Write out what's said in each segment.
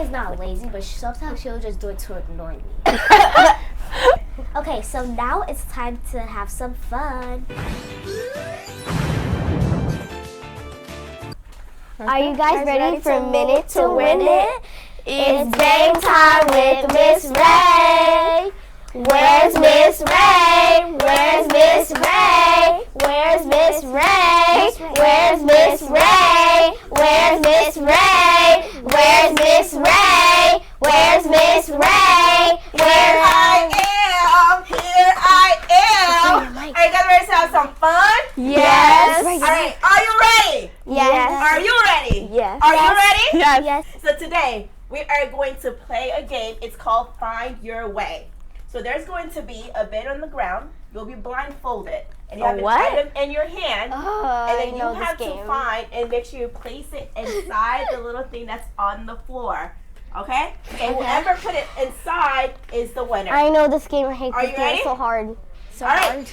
is not lazy, but sometimes she'll just do it to annoy me. Okay, so now it's time to have some fun. Are you guys ready for a minute to win it? It's game time with Miss Ray. Where's Miss Ray? Where's Miss Ray? Where's Miss Ray? Where's Miss Ray? Where's Miss Ray? Where's Miss Ray? Where's Miss Ray? Here I am. Here I am. Are you guys ready to have some fun? Yes. All right. Are you ready? Yes. Are you ready? Yes. Are you ready? Yes. Yes. So today we are going to play a game. It's called Find Your Way. So there's going to be a bed on the ground. You'll be blindfolded. And you have an item in your hand. And then you have to find and make sure you place it inside the little thing that's on the floor. Okay? And whoever put it inside is the winner. I know this game. I hate Are this you game. ready? It's so hard. So All right.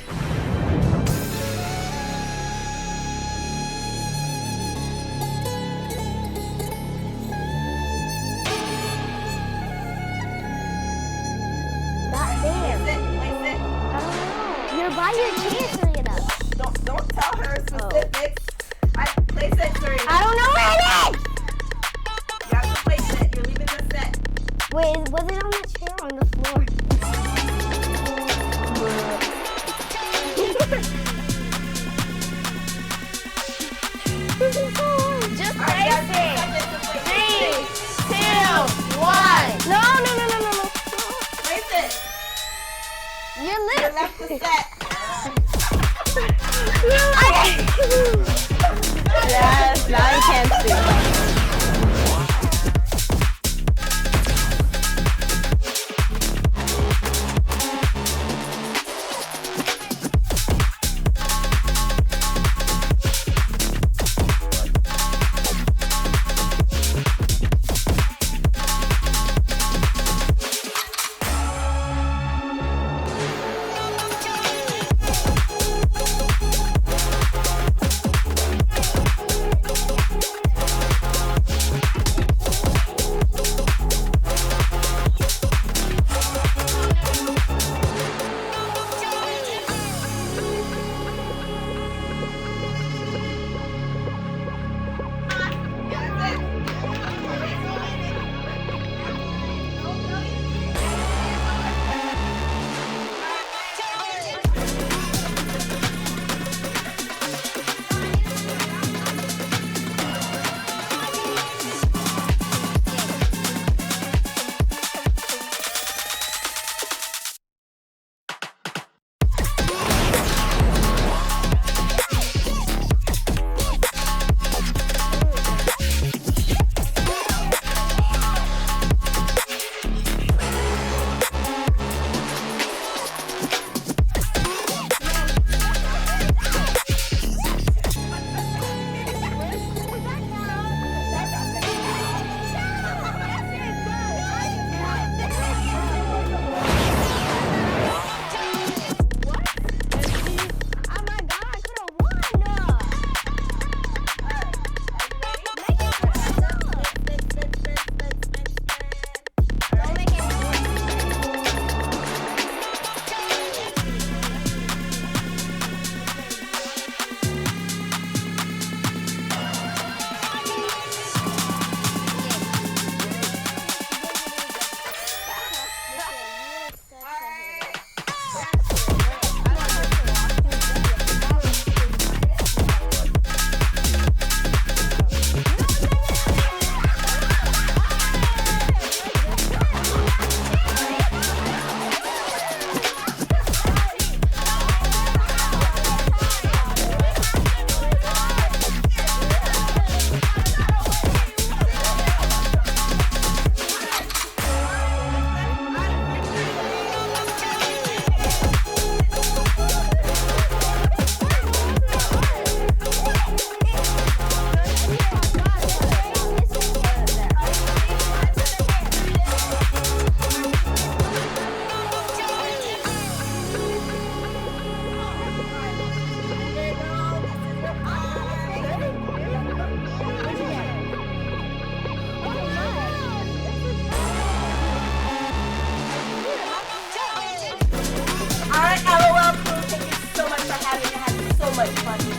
Not there. Place it. You're by your chair, Serena. Don't tell her specifics. Place it, Serena. I don't know where it is. You have to place it. You're leaving the set. Wait, was it on the chair or on the floor? Just All right, place it. 3, 2, 1. No. Place it. You're You lit. left the set. Yes, now you can't see.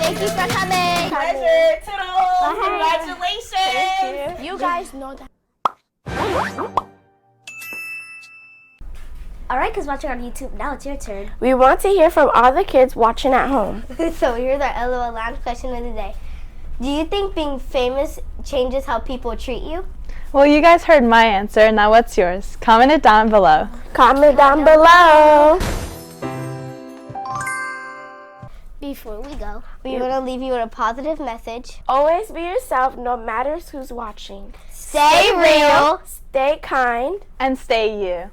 Thank you for coming. Pleasure. Toodles. Bye. Congratulations. You guys know that. Alright, because watching on YouTube, now it's your turn. We want to hear from all the kids watching at home. So here's our LOL Lounge question of the day. Do you think being famous changes how people treat you? Well, you guys heard my answer. Now what's yours? Comment it down below. Comment down below. Before we go, We want to leave you with a positive message. Always be yourself, no matter who's watching. Stay real. Stay kind. And stay you.